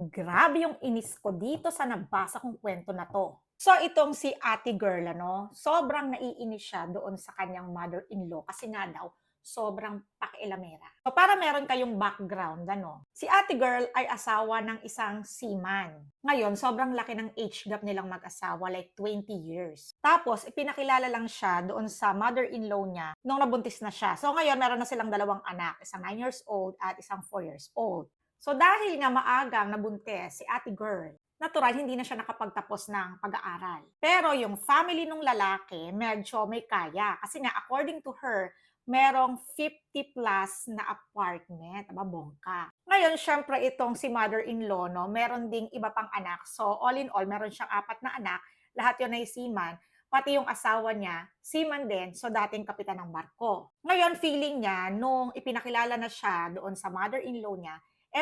Grabe yung inis ko dito sa nabasa kong kwento na 'to. So itong si ate girl ano, sobrang naiinis siya doon sa kanyang mother-in-law kasi nga daw sobrang pakialamera. So para meron kayong background ano, si ate girl ay asawa ng isang seaman. Ngayon sobrang laki ng age gap nilang mag-asawa, like 20 years. Tapos ipinakilala lang siya doon sa mother-in-law niya nung nabuntis na siya. So ngayon meron na silang dalawang anak, isang 9 years old at isang 4 years old. So dahil nga maagang nabuntis si ate girl, natural hindi na siya nakapagtapos ng pag-aaral. Pero yung family nung lalaki medyo may kaya kasi nga according to her, merong 50 plus na apartment, aba bongka. Ngayon syempre itong si mother-in-law 'no, meron ding iba pang anak. So all in all meron siyang 4 na anak, lahat 'yon ay seaman, pati yung asawa niya seaman din, so dating kapitan ng barko. Ngayon feeling niya nung ipinakilala na siya doon sa mother-in-law niya,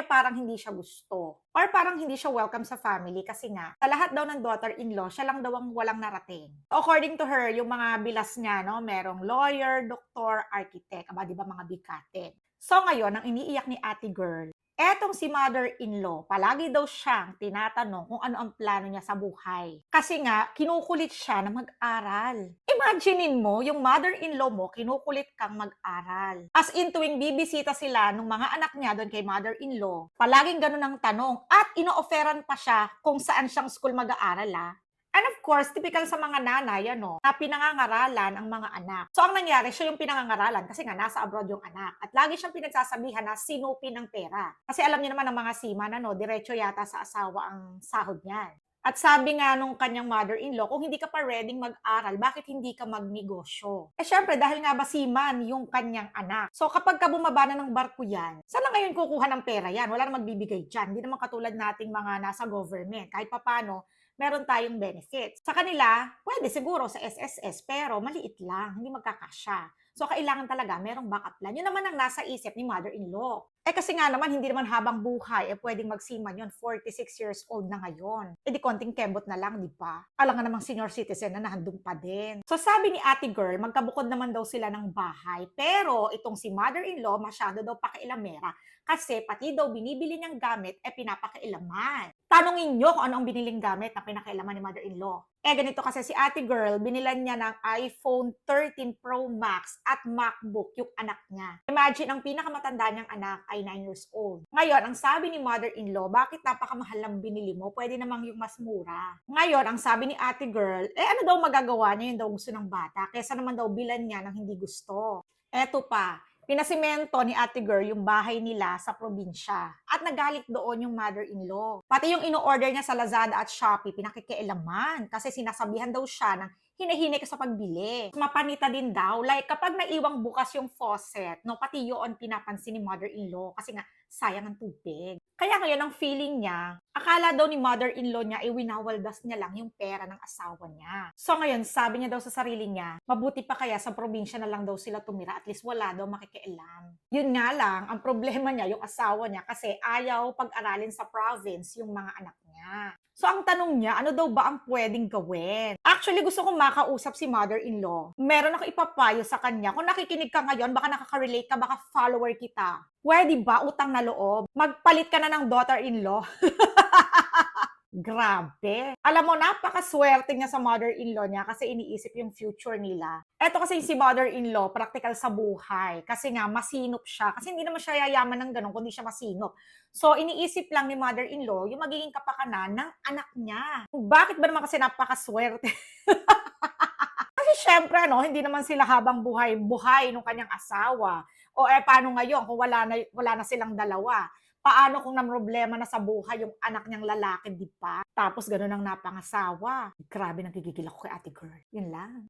parang hindi siya gusto or parang hindi siya welcome sa family kasi nga sa lahat daw ng daughter-in-law, siya lang daw ang walang narating. According to her, yung mga bilas niya 'no, merong lawyer, doktor, architect, aba 'di ba mga bikatin. So ngayon ang iniiyak ni ate girl, etong si mother-in-law, palagi daw siyang tinatanong kung ano ang plano niya sa buhay. Kasi nga, kinukulit siya na mag-aral. Imaginein mo, yung mother-in-law mo, kinukulit kang mag-aral. As in, tuwing bibisita sila ng mga anak niya doon kay mother-in-law, palaging ganun ang tanong at ino-offeran pa siya kung saan siyang school mag-aaral And of course, typical sa mga nanay ano, na pinangangaralan ang mga anak. So ang nangyari, siya yung pinangangaralan kasi nga nasa abroad yung anak. At lagi siyang pinagsasabihan na sinupin ng pera. Kasi alam niyo naman ang mga seaman ano, diretso yata sa asawa ang sahod niyan. At sabi nga nung kanyang mother-in-law, kung hindi ka pa ready mag-aral, bakit hindi ka magnegosyo? Syempre, dahil nga ba seaman yung kanyang anak. So kapag ka bumaba na ng barko yan, saan na ngayon kukuha ng pera yan? Wala na magbibigay dyan. Hindi naman katulad nating mga nasa government. Kahit papano, meron tayong benefits. Sa kanila, pwede siguro sa SSS, pero maliit lang, hindi magkakasya. So, kailangan talaga merong backup plan. Yun naman ang nasa isip ni mother-in-law. Kasi nga naman, hindi naman habang buhay, pwedeng magseaman yun. 46 years old na ngayon. Di konting kembot na lang, di ba? Alam nga namang senior citizen na nahandun pa din. So, sabi ni ate girl, magkabukod naman daw sila ng bahay. Pero, itong si mother-in-law, masyado daw pakialamera. Kasi, pati daw binibili niyang gamit, pinapakailaman. Tanungin niyo kung ano ang biniling gamit na pinakailaman ni mother-in-law. Ganito kasi si ate girl, binilan niya ng iPhone 13 Pro Max at MacBook yung anak niya. Imagine, ang pinakamatanda niyang anak ay 9 years old. Ngayon, ang sabi ni mother-in-law, bakit napakamahal lang binili mo? Pwede namang yung mas mura. Ngayon, ang sabi ni ate girl, ano daw magagawa niya, yun daw gusto ng bata, kesa naman daw bilan niya ng hindi gusto. Eto pa, pinasimento ni ate girl yung bahay nila sa probinsya. At nagalit doon yung mother-in-law. Pati yung ino-order niya sa Lazada at Shopee, pinakikialaman. Kasi sinasabihan daw siya ng hinahinay ka sa pagbili. Mapanita din daw. Like, kapag naiwang bukas yung faucet, no, pati yun pinapansin ni mother-in-law. Kasi nga, sayang ang tubig. Kaya ngayon, ang feeling niya, akala daw ni mother-in-law niya, winawaldas niya lang yung pera ng asawa niya. So ngayon, sabi niya daw sa sarili niya, mabuti pa kaya sa probinsya na lang daw sila tumira, at least wala daw makikialam. Yun nga lang, ang problema niya, yung asawa niya, kasi ayaw pag-aralin sa province yung mga anak niya. So ang tanong niya, ano daw ba ang pwedeng gawin? Actually, gusto kong makausap si mother-in-law. Meron ako ipapayo sa kanya. Kung nakikinig ka ngayon, baka nakaka-relate ka, baka follower kita. Pwede ba, utang na loob, magpalit ka na ng daughter-in-law? Grabe. Alam mo, napakaswerte niya sa mother-in-law niya kasi iniisip yung future nila. Eto kasi si mother-in-law, practical sa buhay. Kasi nga, masinop siya. Kasi hindi naman siya yayaman ng ganun, kundi siya masinop. So, iniisip lang ni mother-in-law yung magiging kapakanan ng anak niya. Bakit ba naman kasi napakaswerte? Kasi syempre, no, hindi naman sila habang buhay nung kanyang asawa. O paano ngayon kung wala na silang dalawa? Paano kung namroblema na sa buhay yung anak niyang lalaki, di ba? Tapos ganun ang napangasawa. Grabe, nagigigil ako kay ate girl. Yun lang.